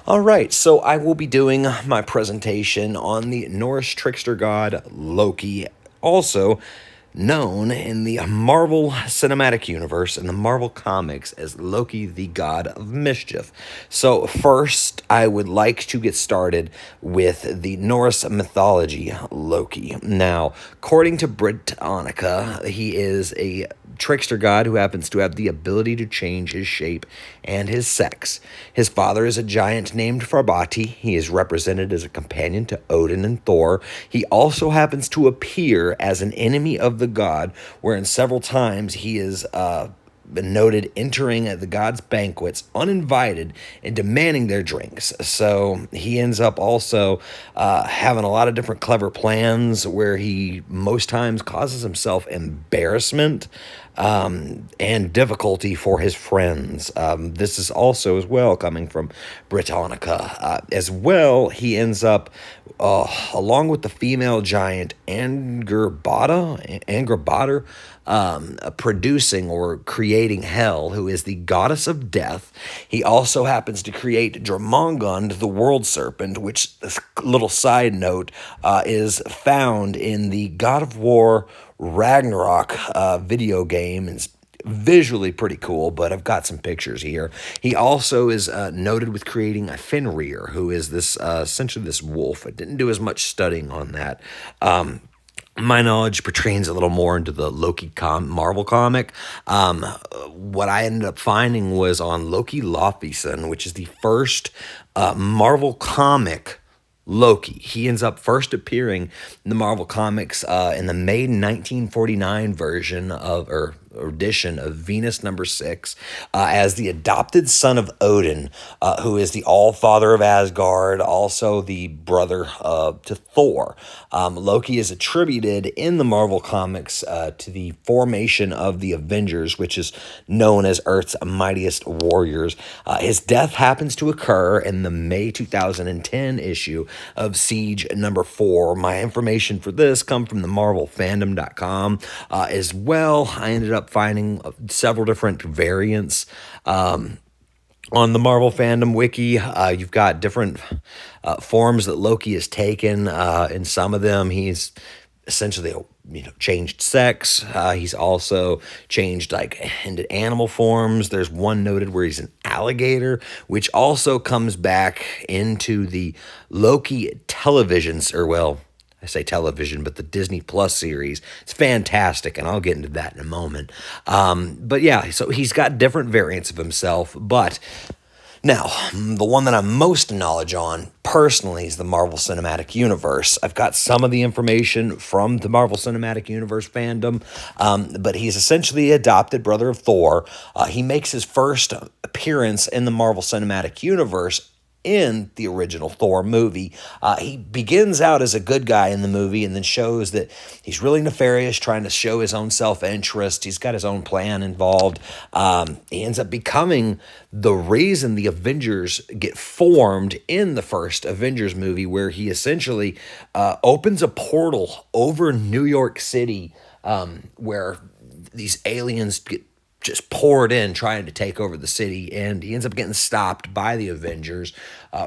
All right, so I will be doing my presentation on the Norse trickster god Loki, also known in the Marvel Cinematic Universe and the Marvel Comics as Loki, the god of mischief. So, first, I would like to get started with the Norse mythology Loki. Now, according to Britannica, he is a trickster god who happens to have the ability to change his shape and his sex. His father is a giant named Farbati. He is represented as a companion to Odin and Thor. He also happens to appear as an enemy of the god, wherein several times he is been noted entering the gods' banquets uninvited and demanding their drinks. So he ends up also having a lot of different clever plans where he most times causes himself embarrassment and difficulty for his friends. This is also as well coming from Britannica. As well, he ends up, along with the female giant Angrboda, producing or creating Hel, who is the goddess of death. He also happens to create Jormungand, the world serpent, which, this little side note, is found in the God of War Ragnarok video game. It's visually pretty cool, but I've got some pictures here. He also is noted with creating a Fenrir, who is this essentially this wolf. I didn't do as much studying on that. My knowledge pertains a little more into the Marvel comic. What I ended up finding was on Loki Lofison, which is the first Marvel comic Loki. He ends up first appearing in the Marvel Comics in the May 1949 version of, or edition of Venus #6 as the adopted son of Odin, who is the all-father of Asgard, also the brother to Thor. Loki is attributed in the Marvel Comics to the formation of the Avengers, which is known as Earth's mightiest warriors. His death happens to occur in the May 2010 issue of Siege #4. My information for this come from the marvelfandom.com. As well, I ended up finding several different variants on the Marvel Fandom wiki. You've got different forms that Loki has taken. In some of them, he's essentially changed sex. He's also changed like into animal forms. There's one noted where he's an alligator, which also comes back into the Loki televisions, or well, I say television, but the Disney Plus series. It's fantastic, and I'll get into that in a moment. But yeah, so he's got different variants of himself, but now, the one that I'm most knowledge on, personally, is the Marvel Cinematic Universe. I've got some of the information from the Marvel Cinematic Universe fandom, but he's essentially the adopted brother of Thor. He makes his first appearance in the Marvel Cinematic Universe in the original Thor movie. He begins out as a good guy in the movie and then shows that he's really nefarious, trying to show his own self-interest. He's got his own plan involved. He ends up becoming the reason the Avengers get formed in the first Avengers movie, where he essentially opens a portal over New York City where these aliens get just poured in trying to take over the city, and he ends up getting stopped by the Avengers,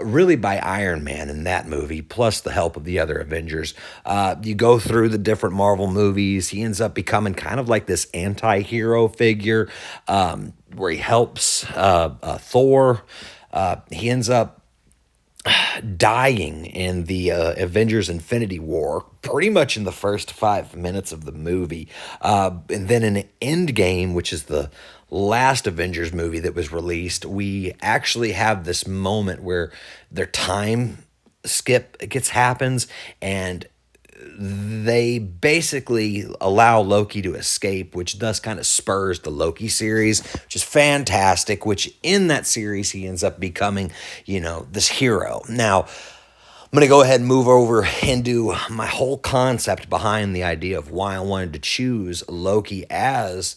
really by Iron Man in that movie, plus the help of the other Avengers. You go through the different Marvel movies, he ends up becoming kind of like this anti-hero figure, where he helps Thor. He ends up dying in the Avengers Infinity War, pretty much in the first 5 minutes of the movie. And then in Endgame, which is the last Avengers movie that was released, we actually have this moment where their time skip happens, and they basically allow Loki to escape, which thus kind of spurs the Loki series, which is fantastic, which in that series he ends up becoming, this hero. Now, I'm going to go ahead and move over into my whole concept behind the idea of why I wanted to choose Loki as,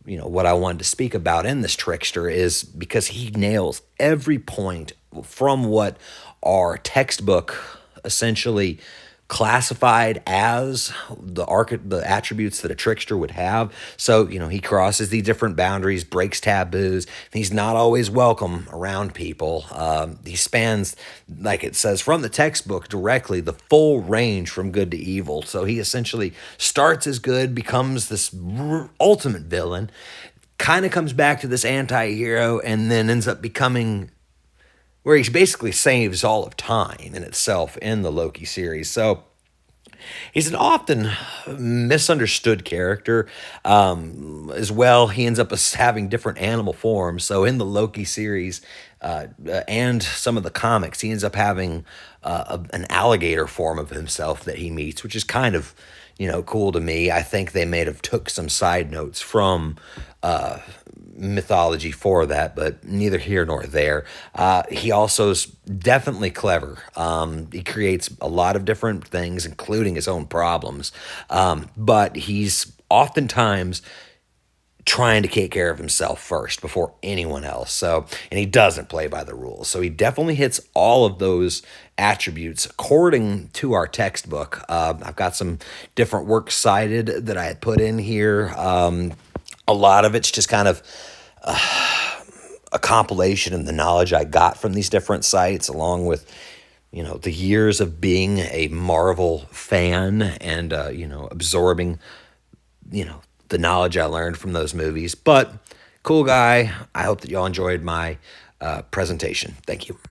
what I wanted to speak about in this trickster, is because he nails every point from what our textbook essentially classified as the attributes that a trickster would have. So, he crosses the different boundaries, breaks taboos. He's not always welcome around people. He spans, like it says from the textbook directly, the full range from good to evil. So he essentially starts as good, becomes this ultimate villain, kind of comes back to this anti-hero, and then ends up becoming where he basically saves all of time in itself in the Loki series. So he's an often misunderstood character as well. He ends up having different animal forms. So in the Loki series and some of the comics, he ends up having an alligator form of himself that he meets, which is kind of cool to me. I think they may have took some side notes from mythology for that, but neither here nor there. He also is definitely clever. He creates a lot of different things, including his own problems. But he's oftentimes trying to take care of himself first before anyone else. So, and he doesn't play by the rules. So he definitely hits all of those attributes according to our textbook. I've got some different works cited that I had put in here. A lot of it's just kind of a compilation of the knowledge I got from these different sites, along with the years of being a Marvel fan and absorbing the knowledge I learned from those movies. But cool guy. I hope that y'all enjoyed my presentation. Thank you.